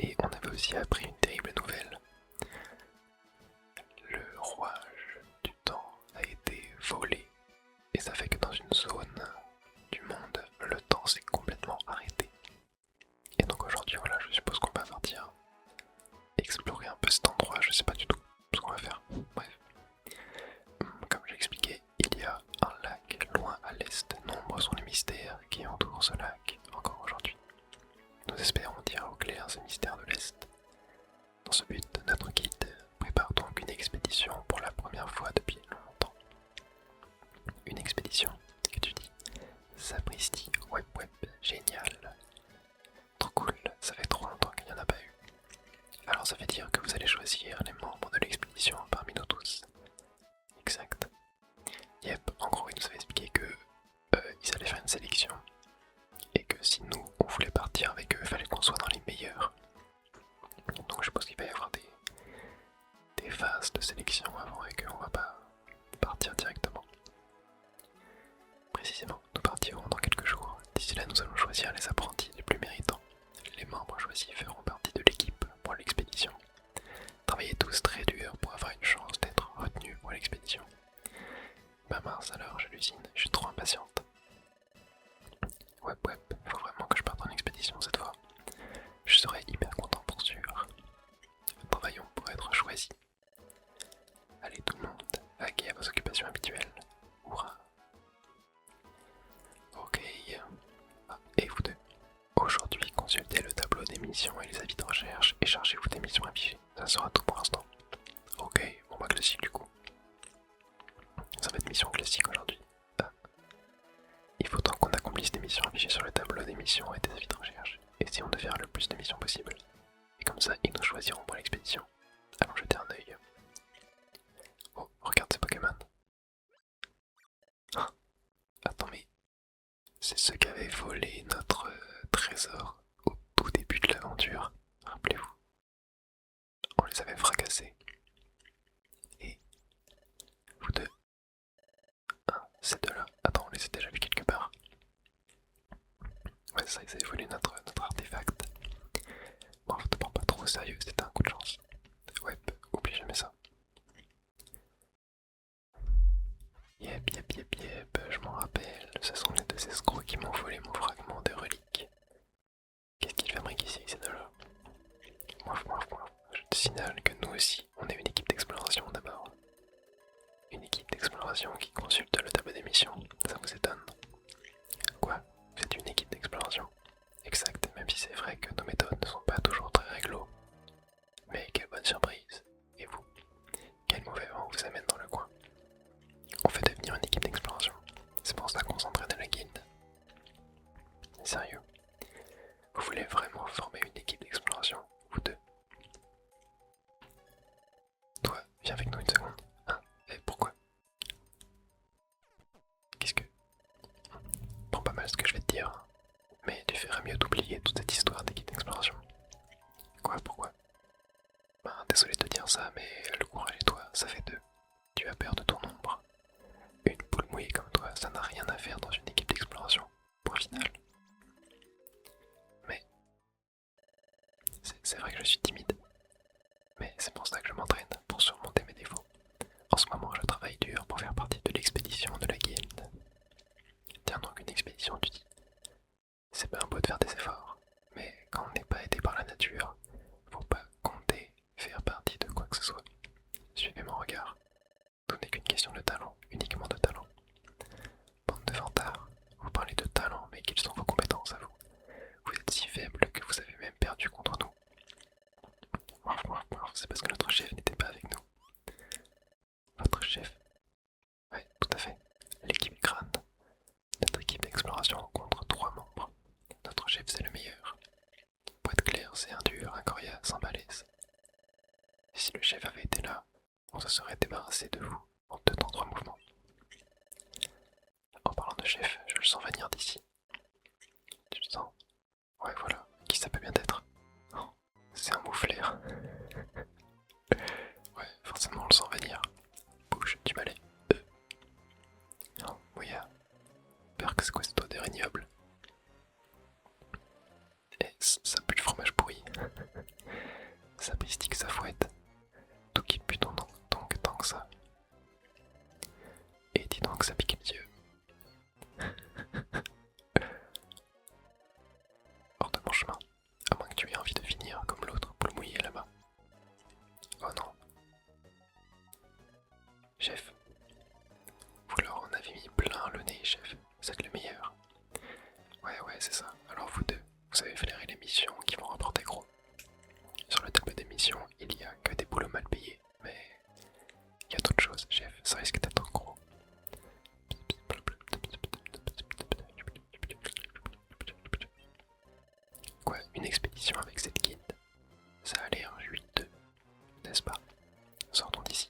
Et on avait aussi appris une terrible nouvelle. Le rouage du temps a été volé. Et ça fait que dans une zone du monde, le temps s'est complètement arrêté. Et donc aujourd'hui, voilà, je suppose qu'on va partir explorer un peu cet endroit, je sais pas du tout ce qu'on va faire. Bref. Comme j'ai expliqué, il y a un lac loin à l'est. Nombreux sont les mystères qui entourent ce lac encore aujourd'hui. Nous espérons tirer au clair ces mystères de l'est. Dans ce but, notre guide prépare donc une expédition pour la première fois depuis longtemps. Une expédition que tu dis, sapristi, web, génial. Trop cool, ça fait trop longtemps qu'il n'y en a pas eu. Alors ça veut dire que vous allez choisir les membres de l'expédition parmi nous tous. Exact. Yep, en gros il nous avait expliqué que ils allaient faire une sélection et que si nous on voulait partir avec eux, il fallait qu'on soit dans les meilleurs. Donc je pense qu'il va y avoir des phases de sélection avant et qu'on va pas partir directement. Précisément, nous partirons dans quelques jours. D'ici là, nous allons choisir les apprentis les plus méritants. Les membres choisis feront partie de l'équipe pour l'expédition. Travaillez tous très dur pour avoir une chance d'être retenus pour l'expédition. Bah mince alors, j'hallucine, je suis trop impatiente. Ouais, faut vraiment que je parte en expédition cette fois. Je serai hyper content pour sûr. Travaillons pour être choisis. Allez tout le monde, vaquez à vos occupations habituelles. Hurrah! Ok. Ah, et vous deux. Aujourd'hui, consultez le tableau des missions et les avis de recherche et chargez-vous des missions affichées. Ça sera tout pour l'instant. Ok, bon bah classique du coup. Ça va être mission classique aujourd'hui. Ah. Il faut tant qu'on accomplisse des missions affichées sur le tableau des missions et des avis de recherche. Essayons de faire le plus de missions possible. Et comme ça, ils nous choisiront pour l'expédition. Allons jeter un œil. Oh, regarde ces Pokémon. Ah, attends, mais c'est ceux qui avaient volé notre trésor au tout début de l'aventure. Rappelez-vous. On les avait fracassés. Et vous deux. Ah, ces deux-là. Attends, on les a déjà vus quelque part. Ouais, ça, ils avaient volé notre artefact. Bon, faut te prendre pas trop au sérieux, c'était un coup de chance. Ouais, oublie jamais ça. Yep, je m'en rappelle. Ce sont les deux escrocs qui m'ont volé mon fragment de relique. Qu'est-ce qu'ils fabriquent ici, ces deux-là? Moif. Je te signale que nous aussi, on est une équipe d'exploration d'abord. Une équipe d'exploration qui consulte le tableau des missions. Ça vous étonne? Quoi? Vous êtes une équipe d'exploration? Exact, même si c'est vrai que nos méthodes ne sont pas toujours très réglo. Mais quelle bonne surprise! Et vous? Quel mauvais vent vous amène dans le coin? On fait devenir une équipe d'exploration. C'est pour ça qu'on s'entraîne à la guilde. Sérieux? Vous voulez vraiment former une équipe d'exploration, vous deux? Toi, viens avec nous une seconde. Hein? Et pourquoi? Qu'est-ce que... Prends pas mal ce que je vais te dire, mais tu ferais mieux d'oublier toute cette histoire d'équipe d'exploration. Quoi? Pourquoi? Ben, désolé de te dire ça, mais le courage et toi, ça fait deux. Tu as peur de ton ombre. Une poule mouillée comme toi, ça n'a rien à faire dans une équipe d'exploration. Point final. Mais... c'est vrai que je suis timide. Mais c'est pour ça que je m'entraîne, pour surmonter mes défauts. En ce moment, je travaille dur pour faire partie de l'expédition de la guilde. Tiens donc, une expédition, tu dis. C'est bien beau de faire des efforts, mais quand on n'est pas aidé par la nature, faut pas compter faire partie de quoi que ce soit. Suivez mon regard. Tout n'est qu'une question de talent, uniquement de talent. Bande de vantards, vous parlez de talent, mais quelles sont vos compétences à vous? Vous êtes si faible que vous avez même perdu contre nous. C'est parce que notre chef n'était pas avec nous. Votre chef? Ouais, tout à fait. L'équipe crâne. Notre équipe d'exploration rencontre 3 membres. Notre chef, c'est le meilleur. Pour être clair, c'est un dur, un coriace, un balèze. Si le chef avait été là, on se serait débarrassé de vous en 2 temps 3 mouvements. En parlant de chef, je le sens venir d'ici. Tu le sens? Ouais, voilà. Qui ça peut bien être? Oh, c'est un moufleur. Ouais, forcément on le sent venir. Bouge du balai. Non, oui, peur que c'est quoi cette odeur ignoble? Et ça pue le fromage pourri. mission avec cette guide. Ça a l'air juteux, n'est-ce pas? Sortons d'ici.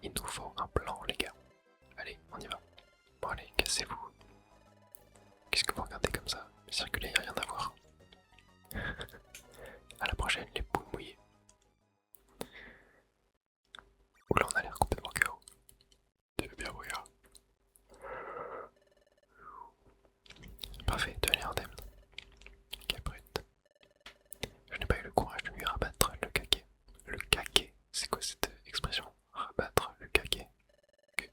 Il nous faut un plan, les gars. Allez, on y va. Bon allez, cassez-vous. Qu'est-ce que vous regardez comme ça? Circuler, y'a rien à voir. À la prochaine, les poules mouillées. Oula, on a l'air complètement KO. Tu veux bien mourir? Parfait, tu as l'air indemne. Caprette. Je n'ai pas eu le courage de lui rabattre le caquet. Le caquet, c'est quoi cette expression? Rabattre le caquet. Okay.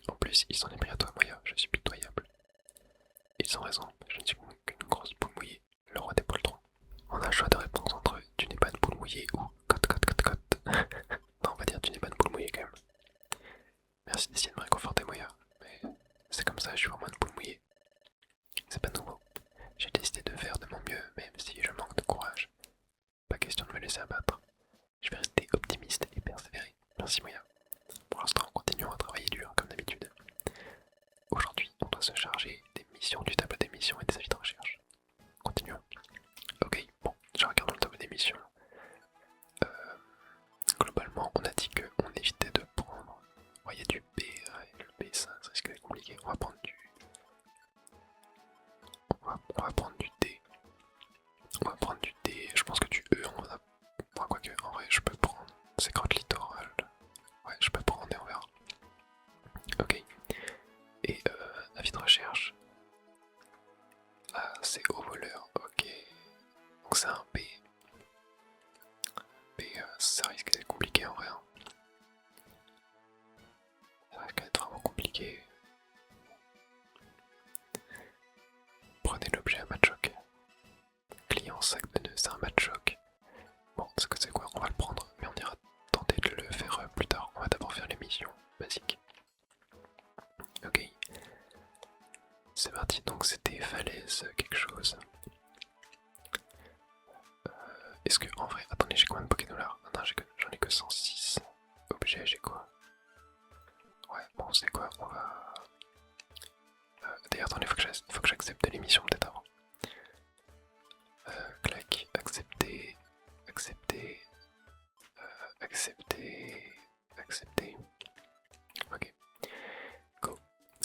En plus, il s'en est pris à toi, Moya, je suis pitoyable. Ils ont raison, je ne suis qu'une grosse poule mouillée, le roi des poltrons. On a le choix de réponse entre tu n'es pas une poule mouillée ou cote cote cote cote. Non, on va dire tu n'es pas une poule mouillée quand même. Merci d'essayer de me réconforter, Moya, mais c'est comme ça, je suis vraiment une poule mouillée. C'est pas nouveau. J'ai décidé de faire de mon mieux, même si je manque de courage. Pas question de me laisser abattre. Je vais rester optimiste et persévérer. Merci, Moya. Pour l'instant, continuons à travailler dur, comme d'habitude. Aujourd'hui, on doit se charger des missions du tableau des missions et des avis de recherche. Continuons. Ok, bon, je regarde le tableau des missions. Globalement, on a dit qu'on évitait de prendre. Il y a du B, le B ça risque d'être compliqué. On va prendre du. On va prendre du D. On va prendre du D. Je pense que du E, on va. Bon, quoique, en vrai, je peux prendre. C'est grotte littoral. Ouais, je peux prendre et on verra. Ok. Et avis de recherche. Ah, c'est au voleur. Ok. Donc c'est un B. B, ça risque d'être compliqué en vrai. Hein. Ça risque d'être vraiment compliqué. Prenez l'objet à match-choc. Client sac de nœuds, c'est un match-choc. Bon, c'est quoi? On va le prendre, mais on ira tenter de le faire plus tard. On va d'abord faire les missions basiques. Ok. C'est parti, donc c'était falaise quelque chose. Est-ce que, en vrai, attendez, j'ai combien de Pokédollars? Non, j'en ai que 106. Objet, j'ai quoi? Ouais, bon, c'est quoi? On va... D'ailleurs, attendez, faut que j'accepte l'émission peut-être avant. Clac, accepter, accepter, accepter, accepter. Ok, go.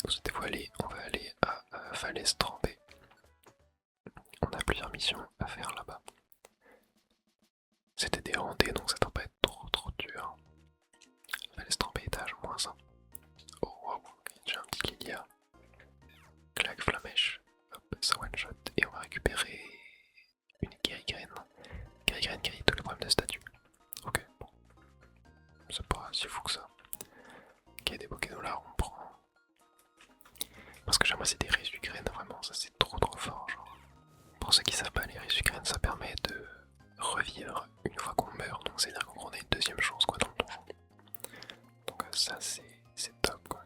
Vous souhaitez-vous aller? On va aller à Falaise trempée. On a plusieurs missions à faire là-bas. C'était des rendez, donc ça doit pas être trop dur. Falaise trempée, étage, moins 1. Oh wow, okay, j'ai un petit Lilia. Clac, flamèche. Hop, ça one shot. Et on va récupérer une guérigraine. Guérigraine guérit tous les problèmes de statut. Ok, bon. C'est pas si fou que ça. Ok, des Pokédollars, on prend. Parce que j'aimerais c'est des résugraines, vraiment, ça c'est trop fort. Genre. Pour ceux qui savent pas, les résugraines ça permet de revivre une fois qu'on meurt, donc c'est à dire qu'on a une deuxième chance quoi dans le donjon. Donc ça c'est top quoi,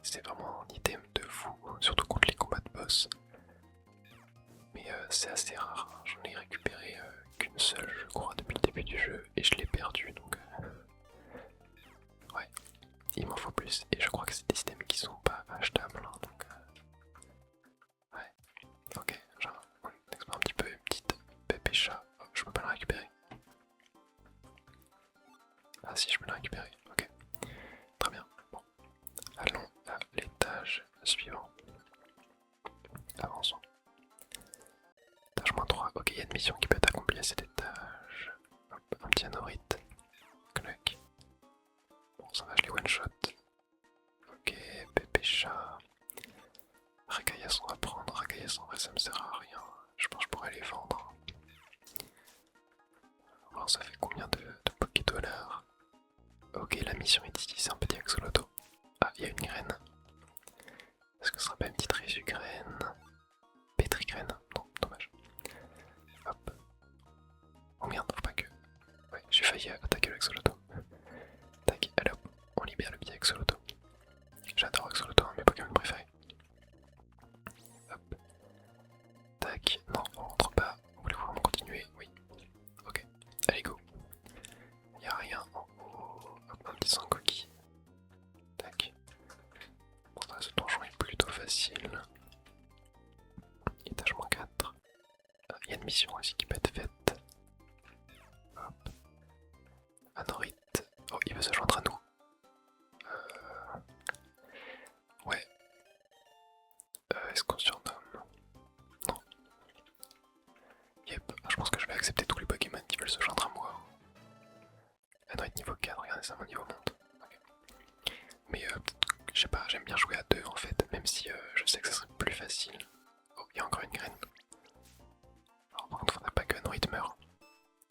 c'est vraiment un item de fou, surtout contre les combats de boss. Mais c'est assez rare, hein. J'en ai récupéré qu'une seule je crois depuis le début du jeu et je l'ai perdu donc ouais, il m'en faut plus et je crois que c'est des items qui sont pas achetables hein, donc ouais, ok, genre on explore un petit peu une petite pépé chat, oh, je peux pas la récupérer. Ah si je peux la récupérer, ok, très bien, bon, allons à l'étage suivant, avançons. Étage -3, ok, il y a une mission qui peut être accomplie à cet étage. Hop, un petit anorite. Clac. Bon, ça va, je les one shot. Ok, pépé chat. Racaillas, on va prendre. Racaillas, en vrai, ça me sert à rien. Je pense que je pourrais les vendre. On va voir, ça fait combien de Pokédollars. Ok, la mission est ici, c'est un petit axoloto. Ah, il y a une graine. Est-ce que ce sera pas une petite résugraine? Pétrigraine? Non, dommage. Hop. Oh merde, faut pas que... Ouais, j'ai failli attaquer le axoloto. Tac, allez hop, on libère le petit axoloto. J'adore axoloto, mes Pokémon préférés. Hop. Tac, non, on rentre pas. Voulez-vous vraiment continuer? Oui. Ok, allez go. Y'a rien en haut. Hop, un petit sangoki. Tac. Bon, ça, ce donjon est plutôt facile. Étage -4. Il y a une mission aussi qui peut être faite. Anorit. Oh, il veut se joindre à nous. Euh... Ouais. Est-ce qu'on surnomme? Non. Yep, je pense que je vais accepter tous les Pokémon qui veulent se joindre à moi. Anorit niveau 4, regardez ça, mon niveau monte. Okay. Mais je sais pas, j'aime bien jouer à deux en fait, même si je sais que ça serait plus facile. Oh, il y a encore une graine. Alors par contre, faudrait pas que Anorit meure.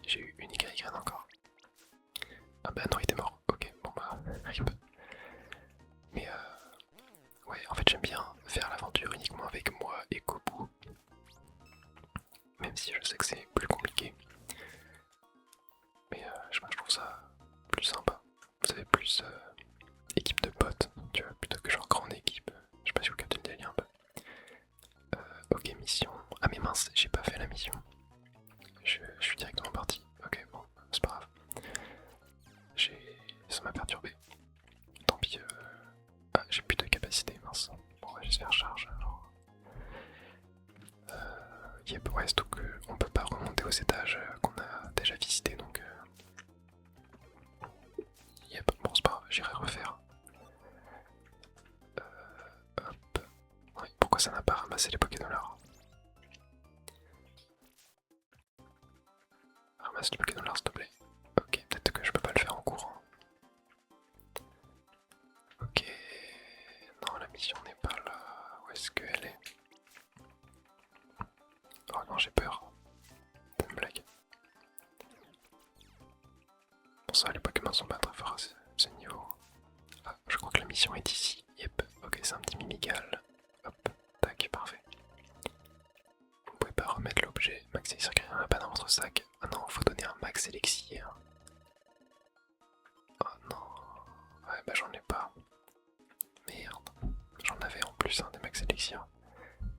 J'ai eu une Y-graine encore. Ah bah Anorit est mort. Ok, bon bah, rip. Mais ouais, en fait j'aime bien faire l'aventure uniquement avec moi et Kobu. Même si je sais que c'est plus compliqué. Mais je sais pas, je trouve ça plus sympa. Vous savez, plus équipe de potes, tu vois, plutôt que genre grande équipe. Je sais pas si vous captez le délire un peu. Ok, mission. Ah mais mince, j'ai pas fait la mission. Je suis directement parti. Ok, bon, c'est pas grave. Ça m'a perturbé. Tant pis. Ah, j'ai plus de capacité, mince. Bon, on va juste faire charge alors. Yep, ouais, surtout qu'on peut pas remonter aux étages qu'on a déjà visités donc. Yep, bon, c'est pas grave, j'irai refaire. Hop. Ouais, pourquoi ça n'a pas ramassé les Pokédollars? Ramasse les Pokédollars s'il te plaît. Ok, peut-être que je peux pas le faire en courant. Ok. Non, la mission n'est pas là. Où est-ce qu'elle est? Oh non, j'ai peur. C'est une blague. Bon, ça, les Pokémon sont pas très forts à ce niveau. Ah, je crois que la mission est ici. Yep, ok, c'est un petit mimigal. Hop, tac, parfait. Vous pouvez pas remettre l'objet. Max élixir, il n'y en a pas dans votre sac. Ah non, faut donner un max élixir. Oh non. Ouais, bah j'en ai pas. Merde. J'en avais en plus des max élixir.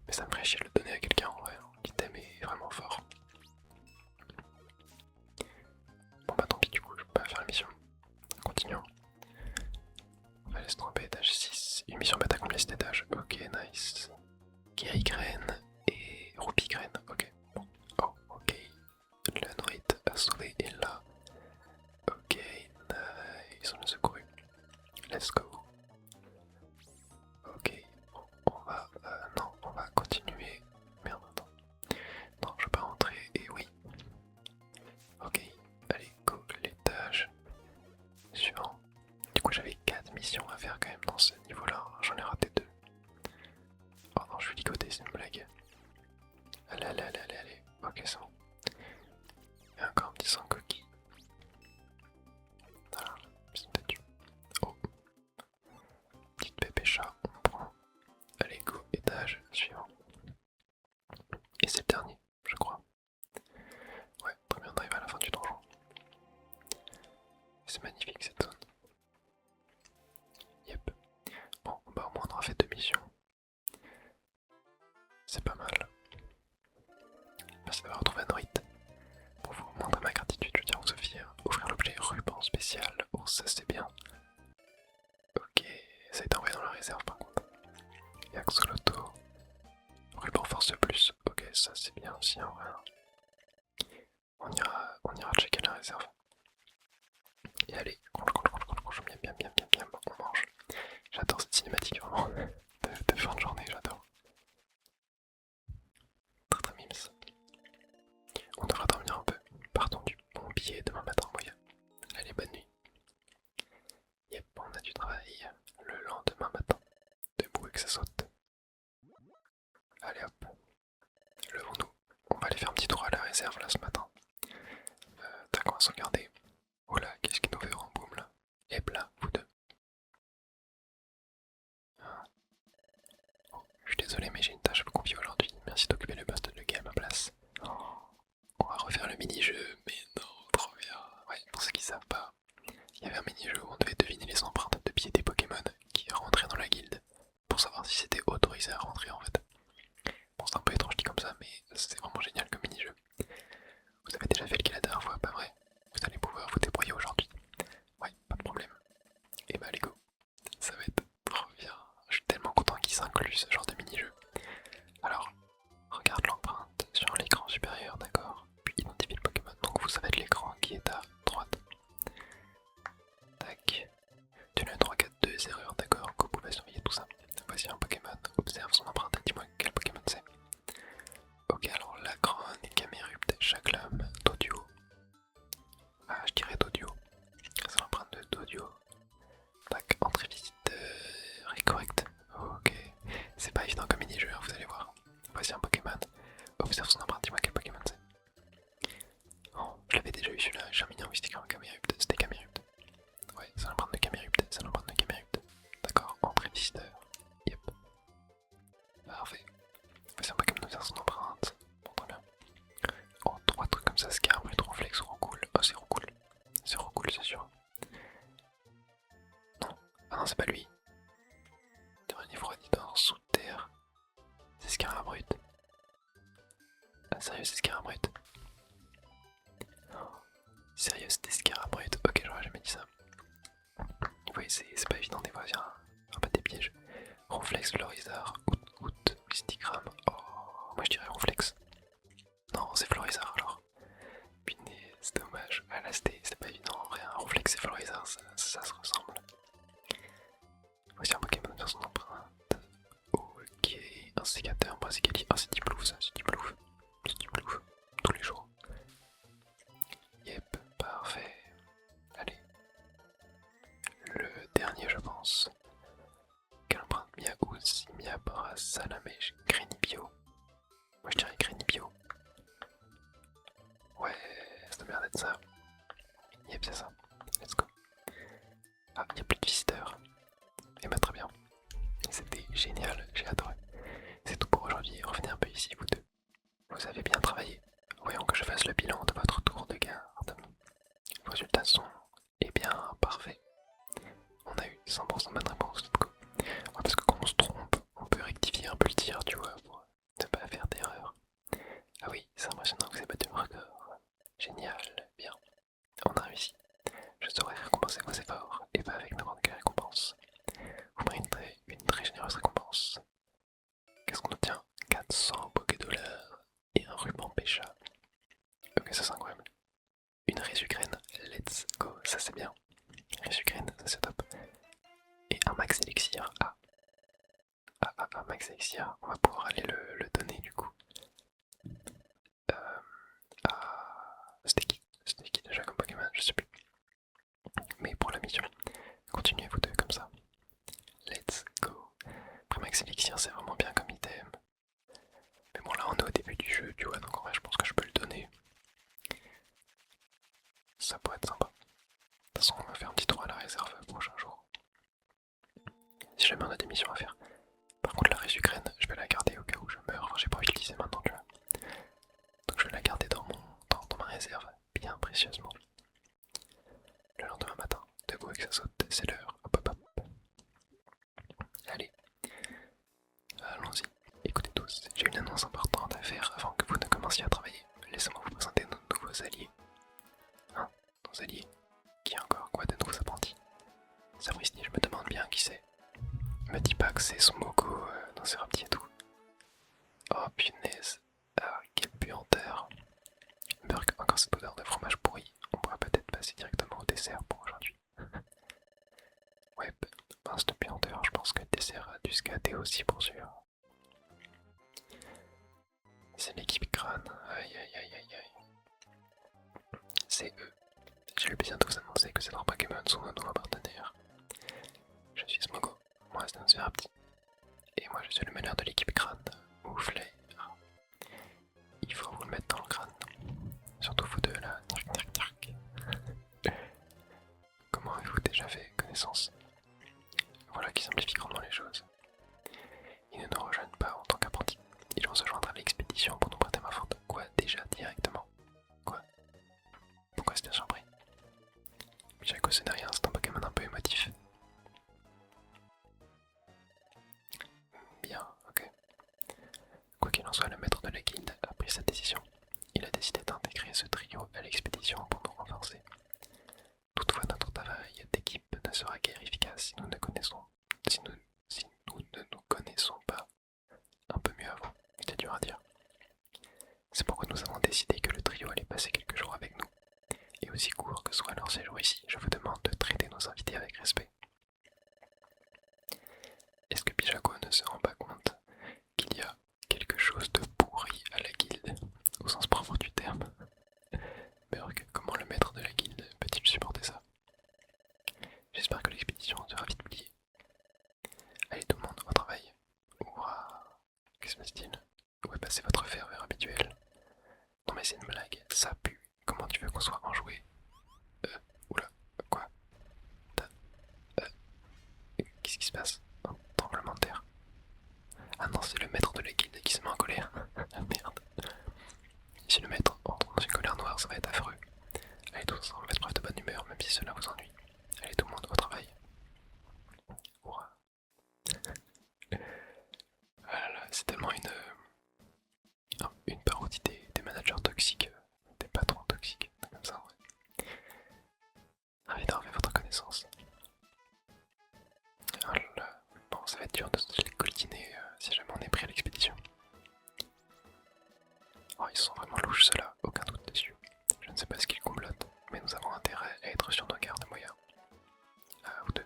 Mais ça me ferait chier de le donner à quelqu'un en vrai, qui t'aime est vraiment fort. Bon bah tant pis, du coup, je peux pas faire la mission. Continuons. On va laisser tomber étage 6. Une mission bête accomplie cet étage. Ok, nice. Guérigraine et Roupigraine. Ok. Bon. Oh, ok. La Anorit a sauvé est là. Ok, nice. On nous secouru. Let's go. Ok. On va. Non, on va continuer. Merde, attends. Non, je veux pas rentrer. Et oui. Ok. Allez, go. L'étage suivant. Du coup, j'avais 4 missions à faire quand même dans ce niveau-là. J'en ai raté 2. Oh non, je suis ligoté, c'est une blague. Allez, allez, allez, allez, allez. Ok, c'est bon. Et encore un petit sang coquille. Voilà, petite statue. Oh. Petite pépé chat, on prend. Allez, go, étage suivant. Et c'est le dernier, je crois. Ouais, très bien, on arrive à la fin du donjon. C'est magnifique cette zone. Yep. Bon, bah au moins on aura fait 2 missions. C'est pas mal. Merci d'avoir retrouvé Anorit. Pour vous montrer ma gratitude, je tiens à vous offrir l'objet ruban spécial. Oh, ça c'est bien. Ok, ça a été envoyé dans la réserve par contre. Et Axolotl. Ruban force plus. Ok, ça c'est bien aussi en vrai. On ira checker la réserve. Et allez, mange, bien, on mange. J'adore cette cinématique vraiment de fin de journée, j'adore. Très mimes. On devra dormir un peu. Partons du bon billet demain matin, moyen. Allez, bonne nuit. Yep, on a du travail le lendemain matin. Debout et que ça saute. Allez hop, levons-nous. On va aller faire un petit tour à la réserve là ce matin. Tac, on va se regarder. Oh là, qu'est-ce qui nous fait en boum là? Et là, vous deux. Oh, je suis désolé, mais j'ai une tâche à vous confier aujourd'hui. Merci d'occuper le poste de game à ma place. Oh, on va refaire le mini-jeu, mais non, trop bien. Ouais, pour ceux qui savent pas, il y avait un mini-jeu où on devait deviner les empreintes de pieds des Pokémon qui rentraient dans la guilde pour savoir si c'était autorisé à rentrer en fait. Bon, c'est un peu étrange dit comme ça, mais c'est vraiment génial comme mini-jeu. Vous avez déjà fait le kill la dernière fois, pas vrai? Vous allez l'avais déjà eu celui-là, Charmignon, oui, c'était Camérupt. Ouais, c'est l'empreinte de Camérupt, c'est l'empreinte de Camérupt. D'accord, entrée visiteur. Yep. Parfait. C'est un peu comme de faire son empreinte. Bon, très bien. Oh, 3 trucs comme ça, Scarabrit, Ronflex, Roucoule. Oh, c'est Roucoule. C'est Roucoule, c'est sûr. Non. Ah non, c'est pas lui. Dernier Froididor, sous terre. C'est Scarabrit. Ah, sérieux, c'est Scarabrit. Oh, sérieux, c'était Scarabrit. Ok, j'aurais jamais dit ça. Oui, c'est pas évident des fois, il y a un peu des pièges. Ronflex, Florizard, Out, Mystigram. Oh, moi je dirais Ronflex. Non, c'est Florizard alors. Punaise, c'est dommage. Ah là, c'était pas évident en vrai. Un Ronflex et Florizard, ça se ressemble. Voici un Pokémon de son empreinte. Ok, un sécateur, un brasigali. Ah, c'est Diplouf ça, c'est Diplouf. C'est Diplouf. Tous les jours. Yep, parfait. Allez. Le dernier, je pense. Quelle empreinte Miaou, Simia, Bras, Salamèche, Grenibio. Moi je dirais Grenibio. Ouais, ça m'a l'air d'être ça. Yep, c'est ça. Let's go. Ah, il n'y a plus de visiteurs. Et bah très bien. C'était génial, j'ai adoré. C'est tout pour aujourd'hui. Revenez un peu ici, vous deux. Vous avez bien travaillé. Voyons que je fasse le bilan de votre tour de garde. Vos résultats sont, eh bien, parfaits. On a eu 100% de bonne réponse. Ouais, parce que quand on se trompe, on peut rectifier un peu le tir, tu vois, pour ne pas faire d'erreur. Ah oui, c'est impressionnant que vous ayez battu le record. Génial, bien. On a réussi. Je saurai récompenser vos efforts, et pas avec n'importe quelle récompense. Vous mériterez une très généreuse récompense. Qu'est-ce qu'on obtient? 400 Pokédollars et un ruban Pécha. Ok, ça c'est incroyable. Une résugraine, let's go, ça c'est bien. Résugraine, ça c'est top. Et un max élixir, un max élixir, on va pouvoir aller le donner du coup. C'était qui déjà comme Pokémon? Je sais plus. Mais pour la mission, continuez vous deux comme ça. Let's go. Après max élixir, c'est vraiment bien comme item. Mais bon, là on est au début du jeu, tu vois, donc en vrai, je pense que je peux le donner. Ça pourrait être sympa. De toute façon, on va faire un petit tour à la réserve le prochain jour. Si jamais on a des missions à faire. Par contre, la résugraine, je vais la garder au cas où je meurs. Enfin, j'ai pas envie de l'utiliser maintenant, tu vois. Donc je vais la garder dans ma réserve, bien précieusement. Le lendemain matin, debout avec sa saute, c'est l'heure. Hop hop hop. Allez, allons-y. Écoutez tous, j'ai une annonce importante à faire avant que vous ne commenciez à travailler. Laissez-moi vous présenter nos nouveaux alliés. Hein? Nos alliés? Qui encore? Quoi, de nouveaux apprentis? Sapristi, je me demande bien qui c'est. Me dis pas que c'est son Moko dans ses petits et tout. Oh punaise. Ah, quelle puanteur. Burk, encore cette odeur de fromage pourri. On pourra peut-être passer directement au dessert pour aujourd'hui. Ouais, mince de puanteur, je pense que le dessert a dû se gâter aussi pour sûr. C'est l'équipe crâne. Aïe aïe aïe aïe aïe. C'est eux. J'ai le plaisir de vous annoncer que ces trois Pokémon sont nos nouveaux partenaires. Je suis Smogo, moi c'est un Sverapti. Et moi je suis le meneur de l'équipe crâne, ou Flair. Il faut vous le mettre dans le crâne. Surtout vous deux là. Comment avez-vous déjà fait connaissance? Voilà qui simplifie grandement les choses. Ils ne nous rejoignent pas en tant qu'apprentis. Ils vont se joindre à l'expédition pour nous prêter main forte. Quoi, déjà directement? Quoi? Pourquoi c'était surpris? Jaco, ce n'est rien, c'est un Pokémon un peu émotif. Bien, ok. Quoi qu'il en soit, le maître de la guilde a pris sa décision. Il a décidé d'intégrer ce trio à l'expédition pour nous renforcer. Toutefois, notre travail d'équipe ne sera guère efficace si nous ne nous connaissons pas un peu mieux avant. C'est dur à dire. C'est pourquoi nous avons décidé que le trio allait passer quelques jours avec nous. Et aussi court que soit leur séjour ici, je vous demande de traiter nos invités avec respect. Est-ce que Bijako ne se rend pas compte qu'il y a quelque chose de pourri à la guilde, au sens propre du terme? Burk, comment le maître de la guilde peut-il supporter ça? J'espère que l'expédition sera vite pliée. Allez tout le monde, au travail. Ouah, que se passe-t-il? Où est passé votre ferveur habituelle? Non mais c'est une blague, ça pue. Comment tu veux qu'on soit enjoué. Oula, quoi? Qu'est-ce qui se passe? Un tremblement de terre. Ah non, c'est le maître de la guilde qui se met en colère. Ah merde. Si le maître entre dans une colère noire, ça va être affreux. Allez tous ensemble, faites preuve de bonne humeur, même si cela vous ennuie. Allez tout le monde au travail. Hurrah. Voilà, c'est tellement une parodie des managers toxiques, des patrons toxiques, comme ça, ouais. Ravi d'avoir fait votre connaissance. Oh là là. Bon, ça va être dur de se les coltiner si jamais on est pris à l'expédition. Oh, ils sont vraiment louches ceux-là, aucun doute dessus. Je ne sais pas ce qu'ils complotent, mais nous avons intérêt à être sur nos gardes moyens. Ah, vous deux.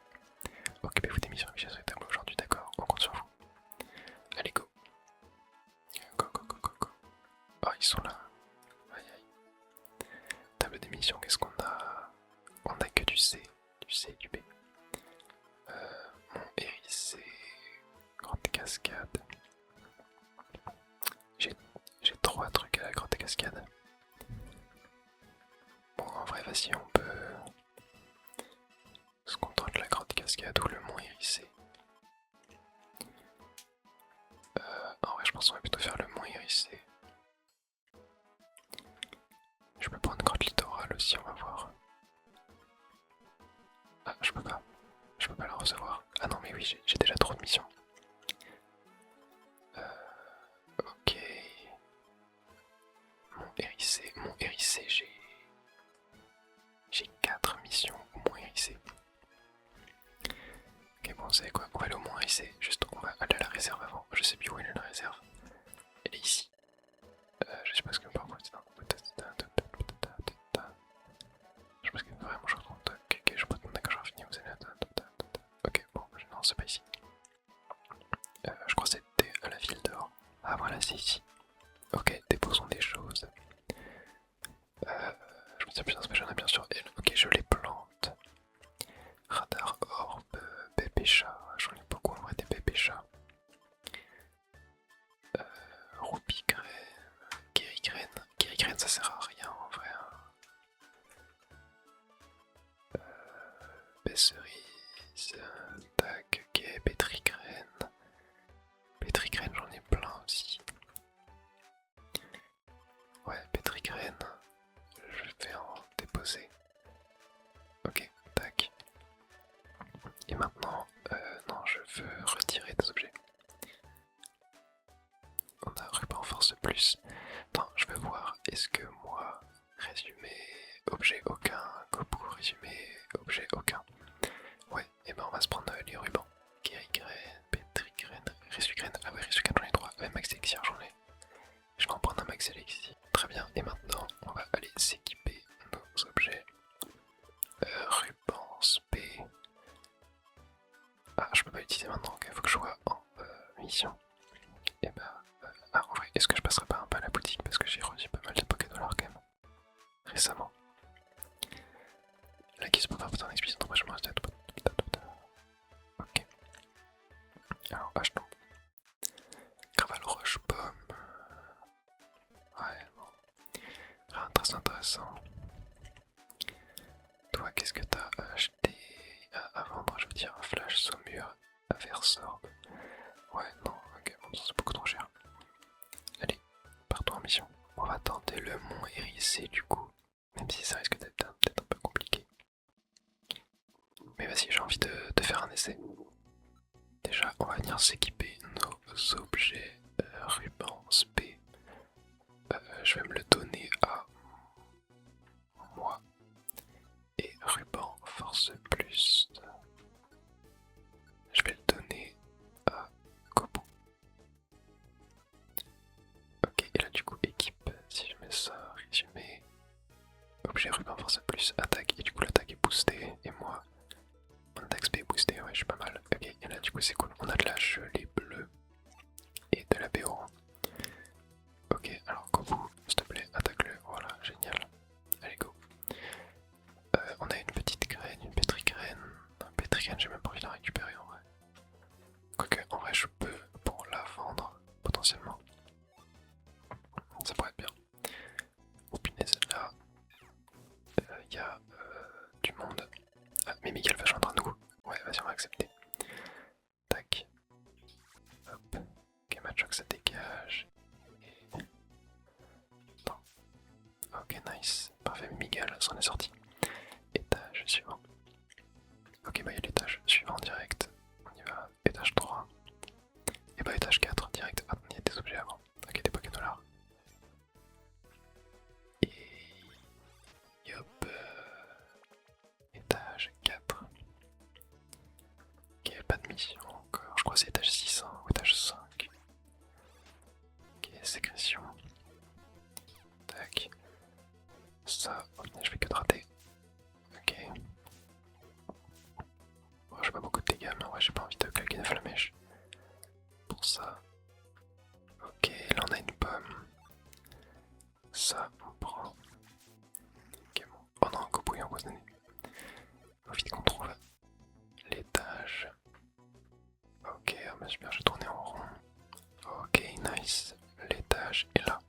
Occupez-vous des missions affichées sur les tableaux aujourd'hui, d'accord? On compte sur vous. Allez, go. Go, go, go, go, go. Oh, ils sont là. Aïe, aïe. Table des missions, qu'est-ce qu'on a? On a que du C, du B. Mont hérissé, grande cascade. J'ai 3 trucs à la grande cascade. Bon, en vrai, vas-y, on peut se contenter de la grande cascade ou le mont hérissé. En vrai, je pense qu'on va plutôt faire le mont hérissé. Je peux prendre grotte littorale aussi, on va voir. Ah, je peux pas. Je peux pas la recevoir. Ah non, mais oui, j'ai déjà trop de missions. Ok. Mont hérissé, j'ai 4 missions au mont hérissé. Ok, bon, vous savez quoi? On va aller au mont hérissé. Juste, on va aller à la réserve avant. Je sais plus où est la réserve. Elle est ici. Je sais pas ce que par contre. Je pense que vraiment je retrouve. Ok, je pense que quand je finis, vous allez. Ok, bon, non, c'est pas ici. Je crois que c'était à la ville dehors. Ah, voilà, c'est ici. Ok, déposons des choses. Je me tiens plus d'inspiration, j'en ai bien sûr elle. Ok, je les plante. Radar, orbe, bébé chat. J'en ai beaucoup en vrai des bébés chats. Roupie graine, Guéri graine ça sert à rien en vrai. Cerise, tac, ok, pétri graine. Pétri graine j'en ai plein aussi. Ouais, pétri graine, je vais en déposer. Ok, tac. Et maintenant, non, je veux retirer des objets. On a ruban force plus. Attends, je veux voir, est-ce que moi, résumé, objet aucun, Gobu, résumé, objet aucun. Ouais, et ben on va se prendre les rubans. Guéri-graine, pétri-graine, resu-graine. Ah ouais, resu-graine j'en ai 3. Ouais, max élixir j'en ai. Je vais en prendre un max élixir. Très bien, et maintenant on va aller s'équiper nos objets. Ruban, spé. Ah, je peux pas l'utiliser maintenant, ok, faut que je sois en mission. Et bah, ah, en vrai, est-ce que je passerai pas un peu à la boutique parce que j'ai reçu pas mal de Pokédollars quand même récemment. La qui se prépare pour un expédition de je me reste. Ok. Alors, achetons. Cravale roche pomme. Ouais, bon. Rien de très intéressant. Toi, qu'est-ce que t'as acheté à vendre? Je veux dire, un flash saumure, aversorbe. Ouais, non, ok, bon, c'est beaucoup trop cher. Allez, partons en mission. On va tenter le mont hérissé du coup, même si ça risque d'être peut-être un peu compliqué. Mais vas-y, j'ai envie de faire un essai. Déjà, on va venir s'équiper nos objets ruban spé. Je vais me le donner à moi. Et ruban force plus. Je vais le donner à Gobu. Ok, et là du coup équipe, si je mets ça, résumé, objet ruban force plus, attaque, et du coup l'attaque est boostée, et moi, mon attaque spé est boostée, ouais je suis pas mal. Ok, et là du coup c'est cool, on a de la gelée bleue et de la BO. Ok, alors Gobu, s'il te plaît, attaque-le, voilà, génial. Allez go. On a une petite graine, une pétrigraine. Un pétrigraine, j'ai même pas envie de la récupérer en vrai. Quoique, en vrai, je peux pour la vendre potentiellement. Ça pourrait être bien. Oh punaise, là. il y a du monde. Ah, mais Miguel va joindre à nous. Ouais, vas-y, on va accepter. Tac. Hop. Ok, Machox ça dégage. Et... Attends. Ok, nice. Parfait, Miguel s'en est sorti. Étage suivant. Ok, bah il y a l'étage suivant direct. On y va. Étage 3. Et bah étage 4 direct. Ah, il y a des objets avant. Ok, des Pokédollars. Et hop. Étage 4. Ok, pas de mission encore. Je crois que c'est étage 6 hein, ou étage 5. Ok, sécrétion. Tac. Ça, je fais que de rater. Ok. Bon, j'ai pas beaucoup de dégâts, mais ouais, j'ai pas envie de claquer une flamèche. Pour ça. Ok, là on a une pomme. Ça, on prend. Ok, bon. Oh non, un cowboy empoisonné. Faut vite qu'on trouve l'étage. Ok, oh bah super, j'ai tourné en rond. Ok, nice. L'étage est là.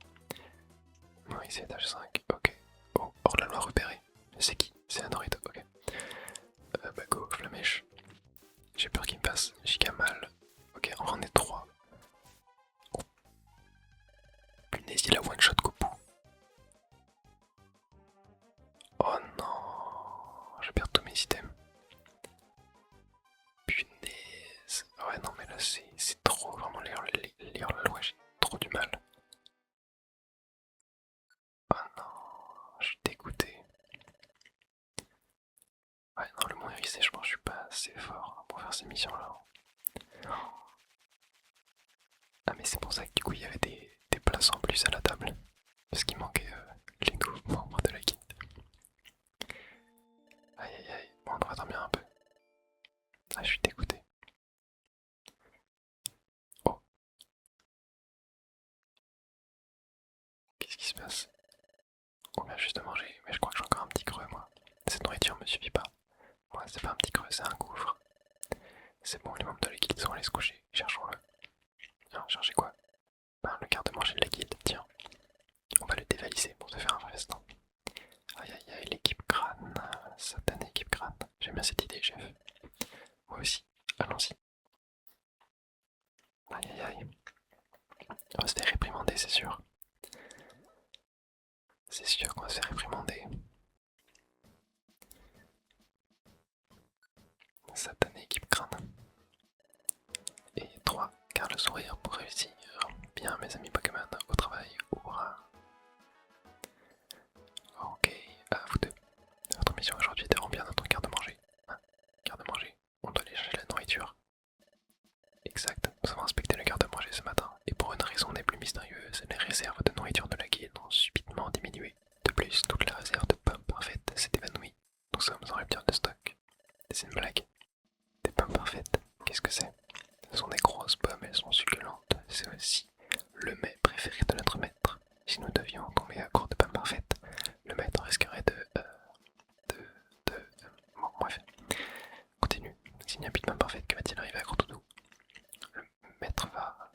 Oui, c'est étage 5. Ok. Oh, hors la loi repéré. C'est qui? C'est Android, ok. Bah go, flamèche. J'ai peur qu'il me passe giga mal. Ok, on en est 3. Oh. Punaise, il a one shot Gopu. Oh non, je perds tous mes items. Punaise. Ouais, non, mais là c'est trop. Vraiment, lire la loi, j'ai trop du mal. Oh non, je suis dégoûté. Ouais, non, le mont hérissé, je pense que je suis pas assez fort pour faire ces missions-là. Ah, mais c'est pour ça que du coup, il y avait des places en plus à la table. Parce qu'il manquait les nouveaux membres de la guilde. Aïe aïe aïe, bon, on devrait dormir un peu. Ah, je suis dégoûté. Oh, qu'est-ce qui se passe? On vient juste de manger, mais je crois que j'ai encore un petit creux, moi. Cette nourriture me suffit pas. Moi, c'est pas un petit creux, c'est un gouffre. C'est bon, les membres de la guilde sont allés se coucher. Cherchons-le. Alors, cherchez quoi? Ben, le garde-manger de la guilde, tiens. On va le dévaliser pour se faire un festin. Aïe aïe aïe, l'équipe crâne. Satanée équipe crâne. J'aime bien cette idée, chef. Moi aussi. Allons-y. Aïe aïe aïe. On va se faire réprimander, c'est sûr. C'est sûr qu'on va se faire réprimander. Satanée équipe crâne. Et 3. Garde le sourire pour réussir. Bien, mes amis Pokémon, au travail. Hurrah. Ok, à vous deux. Votre mission aujourd'hui est de remplir notre garde-manger. Hein, garde-manger, on doit aller chercher la nourriture. Exact, nous avons inspecté le garde-manger ce matin, et pour une raison des plus mystérieuses, les réserves de nourriture de la guilde ont subitement diminué. De plus, toute la réserve de pommes parfaites s'est évanouie. Nous sommes en rupture de stock. C'est une blague. Des pommes parfaites, qu'est-ce que c'est? Ce sont des grosses pommes, elles sont succulentes. C'est aussi le mets préféré de notre maître. Si nous devions tomber à court de pommes parfaites, le maître risquerait bon, bref. Continue. S'il n'y a plus de pommes parfaites, que va-t-il arriver à Grottoudou? Le maître va...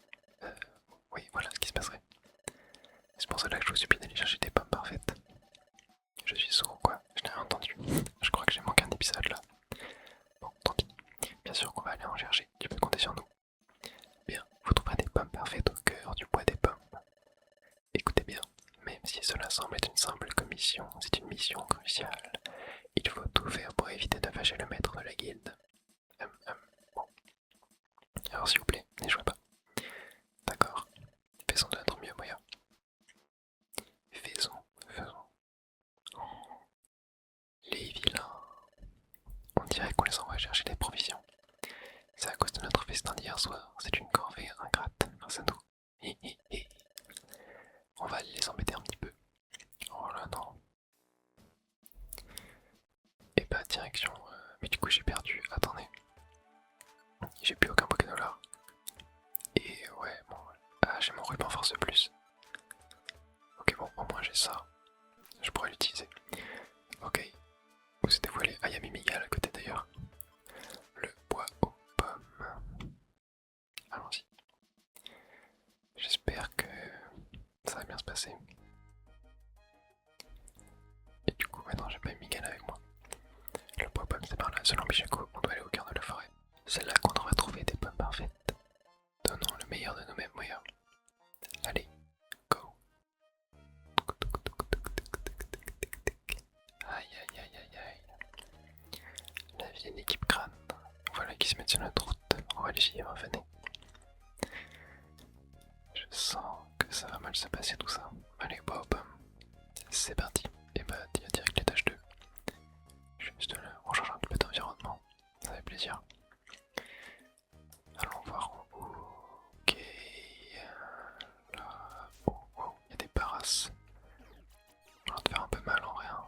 oui, voilà ce qui se passerait. C'est pour cela que je vous supplie d'aller chercher des pommes parfaites. Je suis sourd ou quoi? Je n'ai rien entendu. Je crois que j'ai manqué un épisode là. Bon, tant pis. Bien sûr qu'on va aller en chercher. Tu peux compter sur nous. Bien, vous trouverez des pommes parfaites au cœur du bois des pommes. Écoutez bien, même si cela semble être une simple commission, c'est une mission cruciale. Il faut tout faire pour éviter de fâcher le maître de la guilde. Bon. Alors s'il vous plaît, n'y jouez pas. D'accord. Faisons de notre mieux, Moya. Faisons. Les vilains. On dirait qu'on les envoie chercher des provisions. C'est à cause de notre festin d'hier soir. C'est une corvée ingrate grâce à nous. On va les embêter un petit peu. Oh là non. Et bah direction... mais du coup j'ai perdu. Attendez. J'ai plus aucun Pokédollar. Et ouais, bon... Ah, j'ai mon ruban force plus. Ok, bon, au moins j'ai ça. Je pourrais l'utiliser. Ok. Où c'était-vous allé? Ah, il y a Mimigal à côté d'ailleurs. Le bois aux pommes. Allons-y. J'espère que ça va bien se passer. Et du coup, maintenant j'ai pas eu Miguel selon Bijaku, on doit aller au cœur de la forêt. C'est là qu'on devrait trouver des pommes parfaites. Donnons le meilleur de nous-mêmes moyens. Allez, go. Aïe aïe aïe aïe aïe. La vieille équipe crâne. Voilà qui se met sur notre route. On va les suivre, venez. Je sens que ça va mal se passer tout ça. Allez, bois aux pommes. C'est parti. Et bah, direct l'étage 2. Juste là, on change un petit peu d'environnement. Ça fait plaisir. Allons voir en haut. Ok. Là. Oh, oh, il y a des parasses. J'ai envie de faire un peu mal en rien.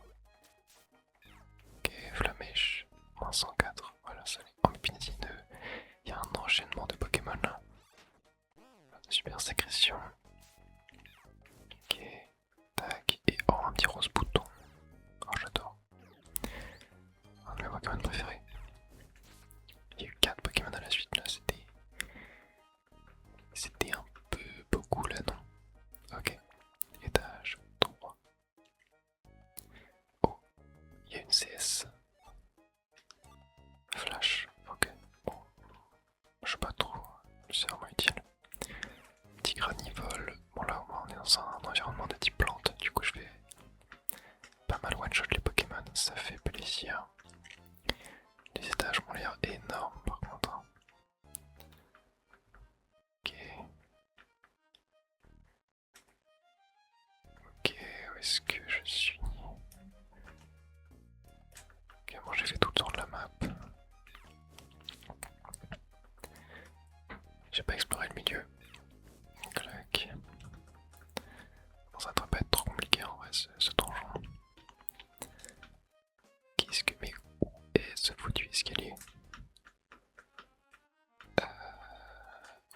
Ok, flamèche. Moins 104. Voilà, ça l'est. Oh, mais punaise, il y a un enchaînement de Pokémon là. Super sécrétion. Ok. Tac. Et oh, un petit rose bouton. Oh, j'adore. Un de mes Pokémon préférés. Il y a eu 4 Pokémon à la suite là, c'était un peu beaucoup là, non? Ok. Étage 3. Oh, il y a une CS. Flash. Ok. Bon. Je sais pas trop. C'est vraiment utile. Petit granivole. Bon là au moins on est dans un environnement de type plante. Du coup je vais pas mal one shot les Pokémon. Ça fait plaisir. Les étages ont l'air énormes par contre. Ok. Ok, où est-ce que je suis? Ok, bon j'ai fait tout le tour de la map. J'ai pas exploré le milieu. Clac. Bon, ça devrait pas être trop compliqué en vrai ce donjon. Qu'est-ce que... Mais où est ce foutu escalier?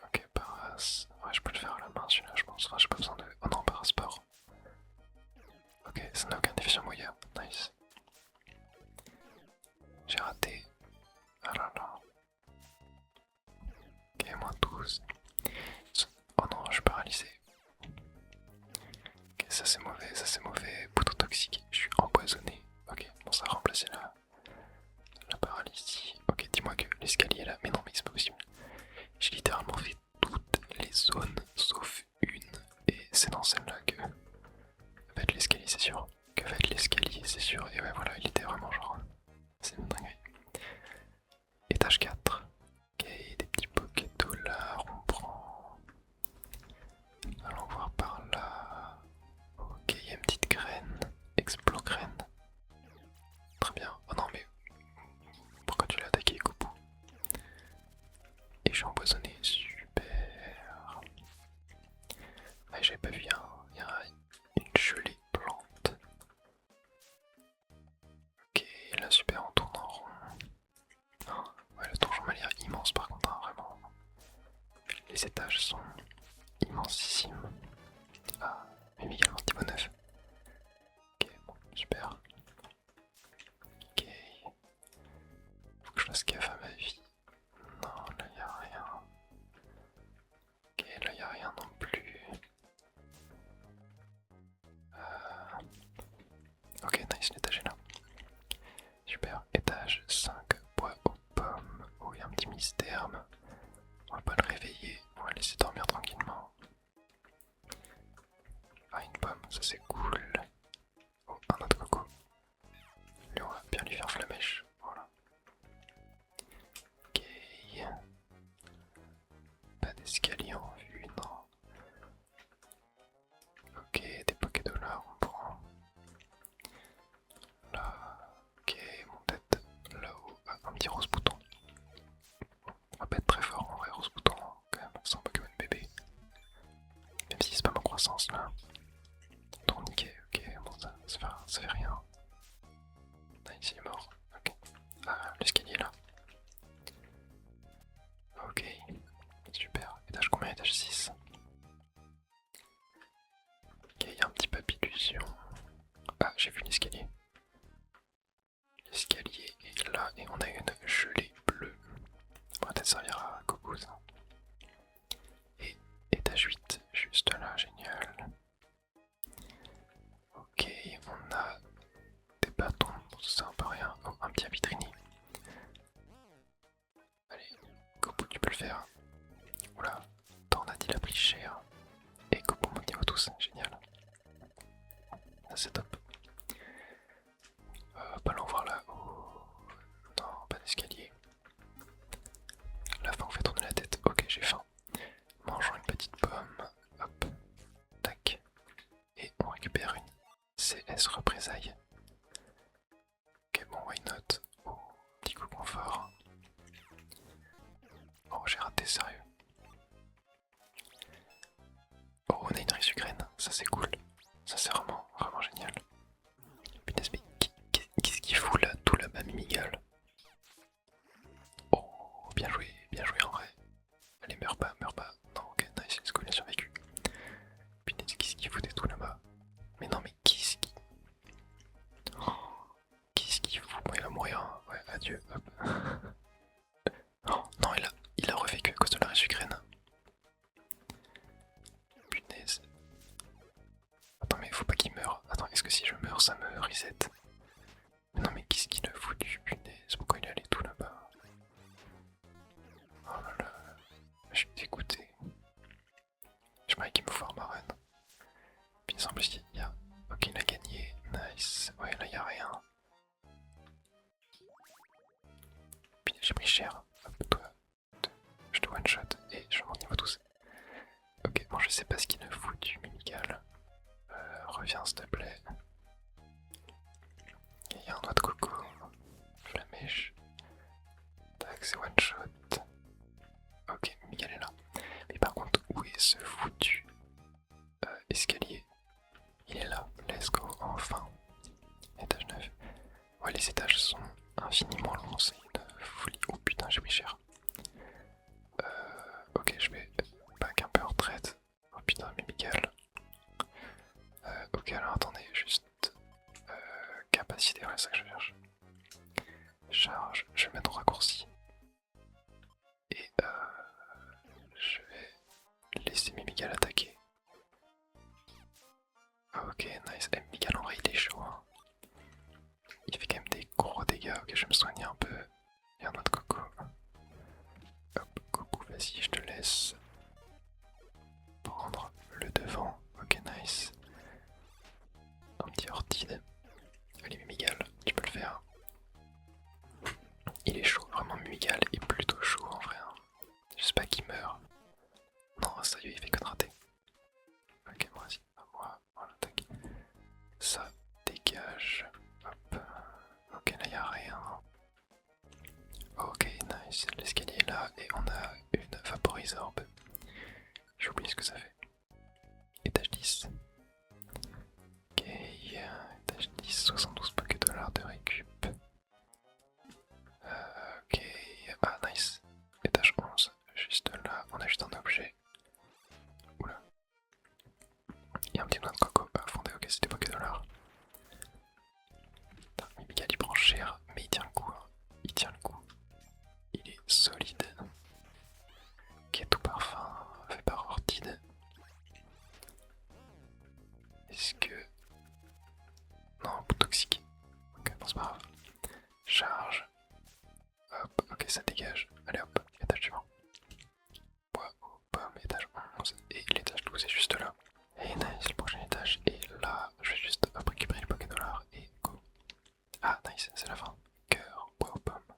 Ok, Paras. Ouais, je peux le faire à la main celui-là, je pense. Enfin, j'ai pas besoin de... Oh non, Parasport. Ok, ça n'a aucun effet sur Moya. Nice. J'ai raté. Ah là là. Ok, moins 12. Oh non, je suis paralysé. Ok, ça c'est mauvais, ça c'est mauvais. Poudre toxique, je suis empoisonné. Ok, bon, ça a remplacé la paralysie. Ok, dis-moi que l'escalier est là. Mais non, mais c'est pas possible. J'ai littéralement fait toutes les zones sauf une. Et c'est dans celle-là que va être l'escalier, c'est sûr. Que va être l'escalier, c'est sûr. Et ouais, voilà, il était vraiment genre. C'est une dinguerie. Étage 4. Ok, des petits Pokédollars, on prend. Allons voir par là. Ok, il y a une petite graine. Explograine. Très bien. Oh non, mais pourquoi tu l'as attaqué, Goupou? Et je suis empoisonné. Super. Ah, j'avais pas vu, il y a une gelée plante. Ok, là, super, on tourne en rond. Oh, ouais, le donjon m'a l'air immense par contre, hein, vraiment. Les étages sont immensissimes. Ah, mais également niveau 9. Ok, bon, super. Ok. Faut que je fasse gaffe à ma vie. Non, là y'a rien. Ok, là y'a rien non plus. Ok, nice, l'étage est là. Super, étage 5, bois aux pommes. Oh, y'a un petit mystère. On va pas le réveiller, on va le laisser dormir tranquillement. Ah, une pomme, ça c'est cool. Oh, un autre coco. Lui, on va bien lui faire flamèche. Voilà. Ok. Pas d'escalier en vue, non. Ok, des Pokédollars, on prend. Là. Ok, mon tête là-haut. Ah, un petit rose bouton. On va pas être très fort en vrai, rose bouton. Quand même, c'est un Pokémon bébé. Même si c'est pas ma croissance là. Tourniquet, ok, bon ça fait rien. Nice, il est mort. Ok. Ah, l'escalier là. Ok. Super. Étage combien? Étage 6. Ok, il y a un petit papier d'illusion. Ah, j'ai vu l'escalier. L'escalier est là et on a une gelée bleue. On va peut-être servir à Coco ça. Et étage 8, juste là, génial. Ok, on a des bâtons, c'est un peu rien. Oh, un petit Abitrini. tous, génial. Ah, c'est top. Pas l'envoir là. Oh. Non, pas d'escalier. La fin on fait tourner la tête. Ok, j'ai faim. Mangeons une petite pomme. Hop. Tac. Et on récupère une CS représailles. Ok, bon, why not? Oh, petit coup confort. Oh, j'ai raté, sérieux. Oh, on a une riz-sucrène, ça c'est cool. Ça c'est vraiment, vraiment génial. Putain, mais qu'est-ce qu'il fout là, tout là-bas, Mimigal? Oh, bien joué en vrai. Allez, meurs pas, meurs pas. Non, ok, nice, let's go, il a survécu. Putain, qu'est-ce qu'il foutait tout là-bas? Mais non, mais qu'est-ce qui... Oh, qu'est-ce qu'il fout? Bon, il va mourir, hein. Ouais, adieu, hop. Oh, non, il a revécu à cause de la riz-sucrène. Punaise. Attends, mais faut pas qu'il meure. Attends, est-ce que si je meurs, ça me reset? Mais non, mais qu'est-ce qu'il a foutu, punaise? Pourquoi il est allé tout là-bas? Oh là là, je suis dégoûté. Je croyais qu'il me foire ma run. Puis en plus, il y a... Ok, il a gagné. Nice. Ouais, là, il y a rien. Puis j'ai pris cher. Hop, toi. Je te one-shot et je m'en niveau tous. Ok, bon, je sais pas ce qu'il a foutu, Mimigal. Reviens, s'il te plaît. Il y a un noix de coco. Flamèche. Tac, c'est one shot. Ok, Miguel est là. Mais par contre, où est ce foutu escalier? Il est là. Let's go, enfin. Étage 9. Ouais, les étages sont infiniment longs, c'est une folie. Oh putain, j'ai pris cher. Ok, je vais back un peu en retraite. Oh putain, mais Miguel. Ok, alors attendez, juste... capacité, ouais, c'est ça que je cherche. Charge, je vais mettre en raccourci. Et je vais laisser Mimigal attaquer. Ok, nice. Mimigal en vrai il est chaud. Hein. Il fait quand même des gros dégâts. Ok, je vais me soigner un peu. Et un autre coco. Hop, coucou, vas-y, je te laisse prendre le devant. Ok, nice. Un petit ortide. Allez, Mimigal, tu peux le faire. Il est chaud, vraiment Mimigal est plutôt chaud en vrai. Hein. J'espère pas qu'il meurt. Non, sérieux, il fait que de rater. Ok, bon, vas-y, à moi, voilà, tac. Ça dégage. Hop. Ok, là y'a rien. Ok, nice, l'escalier est là et on a une vaporisorbe. J'ai oublié ce que ça fait. Étage 10. Ok, étage 10, 72 pocket dollars de récup. Ok, ah nice. Étage 11, juste là, on a juste un objet. Oula. Il y a un petit noix de coco à fonder, ok, c'était pocket dollars. Mimigal il prend cher, mais il tient le coup. Hein. Il tient le coup. Il est solide. Ok, tout parfum fait par Ortide. Est-ce que... Non, toxique. Ok, bon c'est pas grave. Charge. Hop, ok, ça dégage. Allez hop, étage suivant. Bois aux pommes, étage 11. Et l'étage 12 est juste là. Et nice, le prochain étage est là. Je vais juste hop, récupérer le poké dollar et go. Ah, nice, c'est la fin. Cœur, bois aux pommes.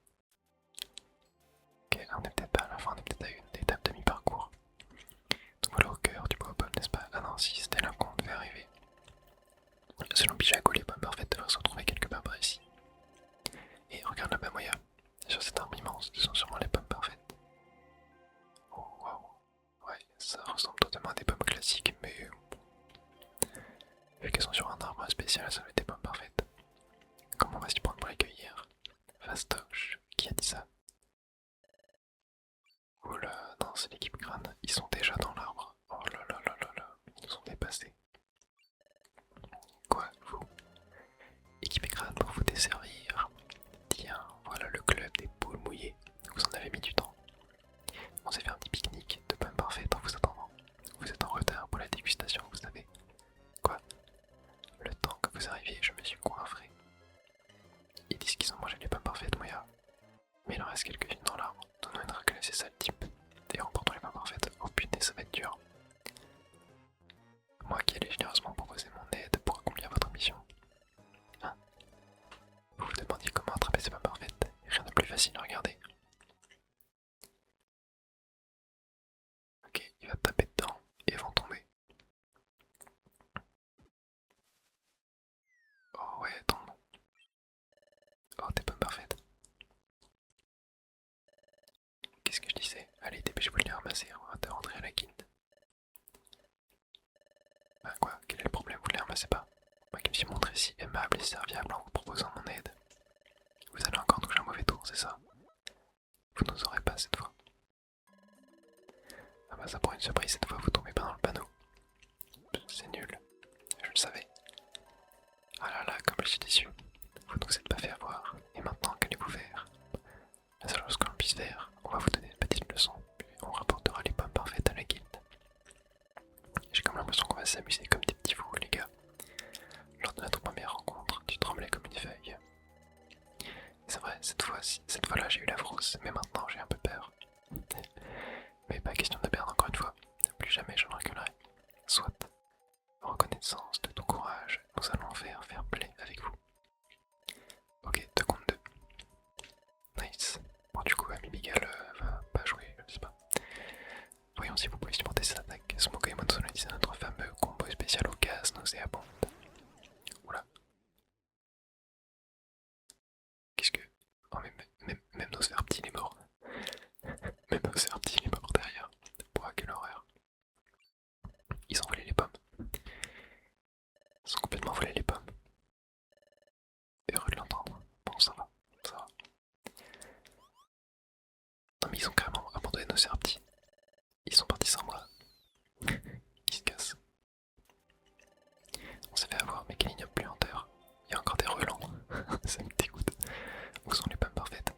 Ok, on est peut-être pas à la fin, on est peut-être à une étape de mi-parcours. Donc voilà, au cœur du bois aux pommes, n'est-ce pas? Ah non, si, c'était là qu'on devait arriver. Selon Bijago, les pommes parfaites devraient se retrouver quelque part par ici. Et regarde là-bas, Moya. Sur cet arbre immense, ce sont sûrement les pommes parfaites. Oh waouh. Ouais, ça ressemble totalement à des pommes classiques, mais vu qu'elles sont sur un arbre spécial, ça va être des pommes parfaites. Comment on va s'y prendre pour les cueillir? Fastoche, qui a dit ça? Oula, non, c'est l'équipe crâne, ils sont déjà dans l'arbre. Oh là là là là là, ils nous ont dépassés. Quoi, vous? Équipe crâne pour vous desservir. Tiens, voilà le club des poules mouillées. Vous en avez mis du temps. On s'est fait un petit pique-nique de pommes parfaites en vous attendant. Vous êtes en retard pour la dégustation, vous savez. Quoi? Le temps que vous arriviez, je me suis coiffré. Ils disent qu'ils ont mangé les pommes parfaites, Moya. Mais il en reste quelques-unes dans l'arbre. Donnons une raclée, c'est ça le type. Et remportons les pommes parfaites. Oh putain, ça va être dur. Moi qui ai facile, regardez. Ok, il va taper dedans et ils vont tomber. Oh ouais, tombe. Oh, t'es pas parfaite. Qu'est-ce que je disais? Allez, dépêchez-vous de les ramasser, on va te rentrer à la guilde. Bah quoi, quel est le problème? Vous les ramassez pas? Moi qui me suis montré si aimable et serviable en vous proposant mon aide. Vous allez encore nous jouer un mauvais tour, c'est ça? Vous n'oserez aurez pas cette fois. Ah bah ça pour une surprise, cette fois vous tombez pas dans le panneau. C'est nul, je le savais. Ah là là, comme je suis déçu. Vous ne vous êtes pas fait avoir, et maintenant qu'allez-vous faire? La seule chose que l'on puisse faire, on va vous donner une petite leçon, puis on rapportera les pommes parfaites à la guilde. J'ai comme l'impression qu'on va s'amuser comme des petits fous, les gars. Lors de notre première rencontre, tu tremblais comme une feuille. C'est vrai, cette fois-là j'ai eu la frousse, mais maintenant j'ai un peu peur. Mais pas question de perdre encore une fois, plus jamais je ne reculerai. Soit, en reconnaissance de ton courage, nous allons faire fair play avec vous. Ok, 2 contre 2. Nice. Bon du coup, Ami Miguel va pas jouer, je sais pas. Voyons si vous pouvez supporter cette attaque. Ce Pokémon sonalise notre fameux combo spécial au gaz nauséabond. Oula. Qu'est-ce que... Oh mais même Nosferpti il est mort. Même Nosferpti il est mort derrière. Pouah, quelle horreur. Ils ont volé les pommes. Ils ont complètement volé les pommes. Heureux de l'entendre. Bon ça va, ça va. Non mais ils ont carrément abandonné Nosferpti. Ils sont partis sans moi. Ils se cassent. On s'est fait avoir, mais quelle ignoble puanteur. Il y a encore des relents. Ça me dégoûte. Où sont les pommes parfaites?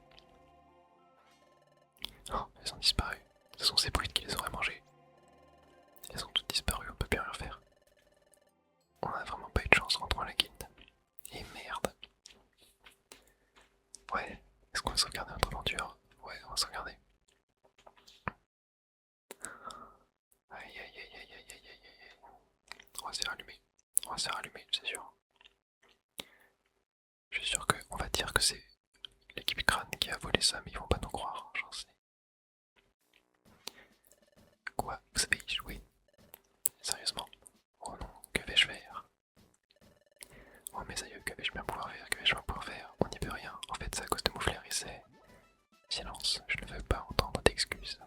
Oh, elles ont disparu. Ce sont ces brutes qui les auraient mangées. Elles ont toutes disparu, on peut plus rien faire. On a vraiment pas eu de chance en rentrant à la guilde. Et merde. Ouais, est-ce qu'on va sauvegarder notre aventure? Ouais, on va sauvegarder. Aïe aïe aïe aïe aïe aïe aïe aïe. On va se faire allumer. On va se faire allumer, c'est sûr. Je suis sûr qu'on va dire que c'est l'équipe crâne qui a volé ça, mais ils vont pas nous croire, j'en sais. Quoi? Vous avez échoué? Sérieusement? Oh non, que vais-je faire? Oh mes aïeux, que vais-je bien pouvoir faire? Que vais-je bien pouvoir faire? On n'y peut rien, en fait c'est à cause de Moufleur et c'est... Silence, je ne veux pas entendre d'excuses.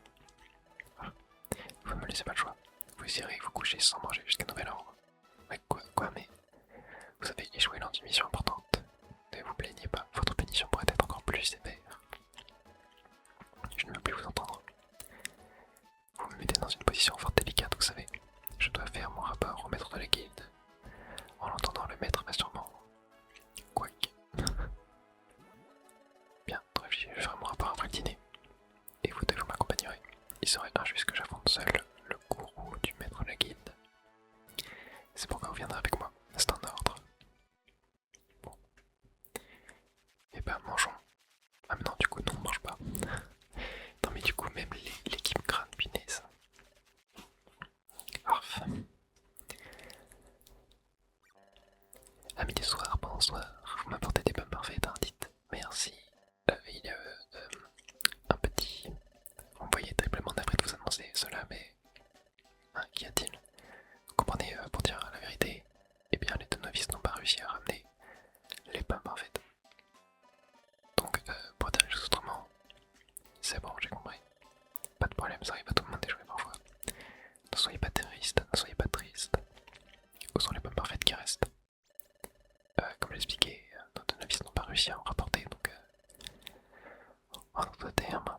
Ah. Vous ne me laissez pas le choix. Vous irez vous coucher sans manger jusqu'à nouvel ordre. Mais quoi, mais... Vous avez échoué lors d'une mission importante. Ne vous plaignez pas, votre punition pourrait être encore plus sévère. Je ne veux plus vous entendre. Vous me mettez dans une position fort délicate, vous savez. Je dois faire mon rapport au maître de la guilde. En l'entendant, le maître va sûrement... Quoique... Bien, bref, je ferai mon rapport après le dîner. Et vous deux, vous m'accompagnerez. Il serait injuste que j'affronte seul le gourou du maître de la guilde. C'est pourquoi vous viendrez avec moi. C'est un ordre. Bon. Et ben, mangeons. Ah mais non, du coup, non, on mange pas. Non mais du coup, même l'équipe crâne, punaise. Arf. À midi soir, bonsoir. Vous m'apportez des pommes parfaites, hein, dites. Merci. Il y a un petit... Vous me voyez triplement navré de vous annoncer cela, mais... Hein, qu'y a-t-il? Vous comprenez, pour dire la vérité, eh bien les deux novices n'ont pas réussi à ramener les pommes parfaites. Donc, pour dire les choses autrement, c'est bon, j'ai compris. Pas de problème, ça arrive à tout le monde d'échouer parfois. Ne soyez pas triste, ne soyez pas triste. Où sont les pommes parfaites qui restent? Comme j'expliquais, nos deux novices n'ont pas réussi à en rapporter, donc en d'autres termes,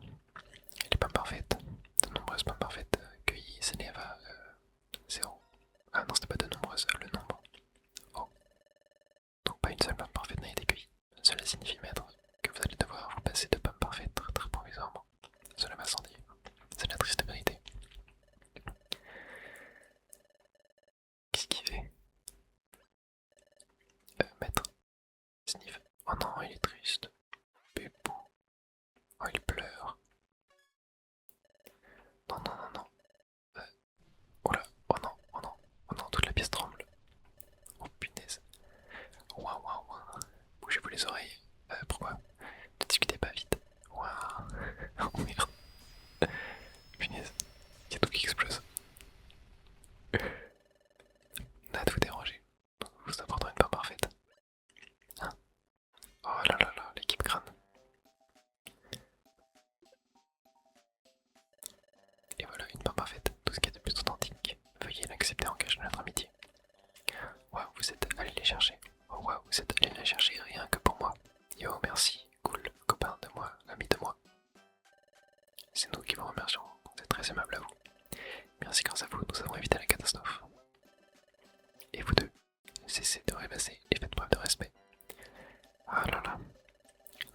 les pommes parfaites, de nombreuses pommes parfaites cueillies s'élèvent à 0. Ah non, c'était pas de nombreuses, le nombre. Oh. Donc pas une seule pomme parfaite n'a été cueillie. Cela signifie, maître, que vous allez devoir vous passer de pommes parfaites très provisoirement. Cela m'a sans dire. C'est la triste vérité. Qu'est-ce qu'il fait? Maître. Sniff. Oh non, il est triste. Pépou. Oh, il pleure. Non, non, non, non. Oh là, oh non, oh non, oh non, toute la pièce tremble. Oh punaise. Waouh, waouh, waouh. Bougez-vous les oreilles. Pourquoi? Ne discutez pas vite.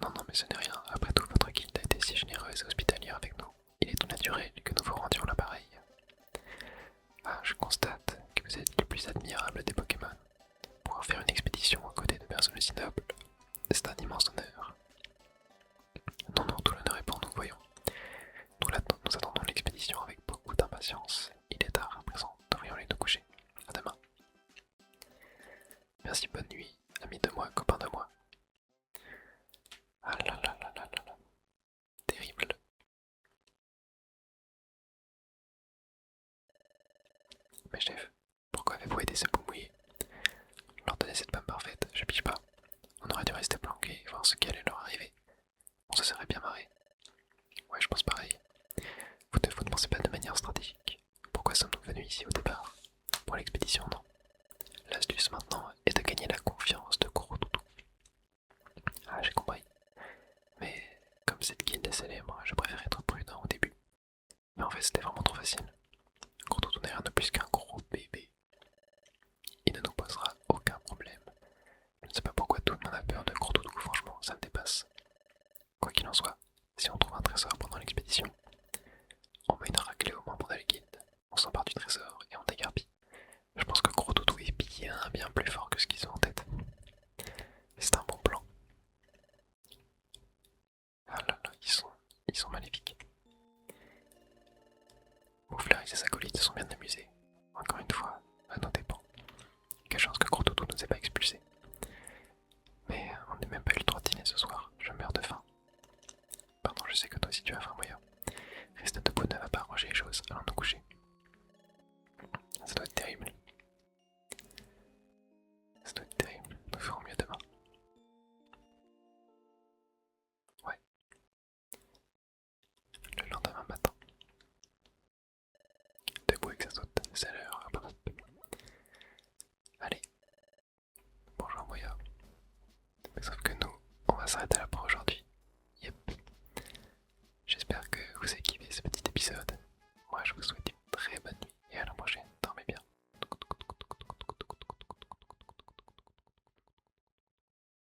Non, non, mais ce n'est rien. Après tout, votre guilde a été si généreuse et hospitalière avec nous. Il est tout naturel que nous vous rendions l'appareil. Ah, je constate que vous êtes le plus admirable des Pokémon. Pouvoir faire une expédition aux côtés de personnes aussi nobles, c'est un immense honneur. Non, non, tout l'honneur est pour nous, voyons. Nous attendons l'expédition avec beaucoup d'impatience. Il est tard à présent, devrions aller nous coucher. À demain. Merci, bonne nuit, ami de moi, copain de moi. Ah là là là là là là. Terrible. Mais chef, pourquoi avez-vous aidé ce bout mouillé? Leur donner cette pomme parfaite, je piche pas. On aurait dû rester planqué et voir ce qui allait leur arriver. On se serait bien marré. Ouais, je pense pareil. Vous ne pensez pas de manière stratégique. Pourquoi sommes-nous venus ici au départ? Pour l'expédition, non. L'astuce maintenant est de gagner la confiance de Gros Toutou. Ah, j'ai compris. Mais comme cette guilde est célèbre, je préfère être prudent au début. Mais en fait, c'était vraiment trop facile. Gros Toutou n'est rien de plus qu'un gros bébé. Il ne nous posera aucun problème. Je ne sais pas pourquoi tout le monde a peur de Gros Toutou, franchement, ça me dépasse. Quoi qu'il en soit, si on trouve un trésor pendant l'expédition, on met une raclée aux membres de la guilde, on s'empare du trésor et on dégarpit. Je pense que Gros Toutou est bien plus fort que ce qu'ils ont en tête. C'est un bon plan. Ah là là, ils sont maléfiques. Mouflard et ses acolytes se sont bien amusés. Encore une fois, à nos dépens. Quelle chance que Gros Toutou ne nous ait pas expulsés. Mais on n'a même pas eu le droit de dîner ce soir, je meurs de faim. Pardon, je sais que toi aussi tu as faim, moyen. Rester debout ne va pas arranger les choses, allons nous coucher. Ça doit être terrible. Ça doit être terrible, nous ferons mieux demain. Ouais. Le lendemain matin. Debout avec sa saute, c'est l'heure. Allez. Bonjour Moya. Sauf que nous, on va s'arrêter là pour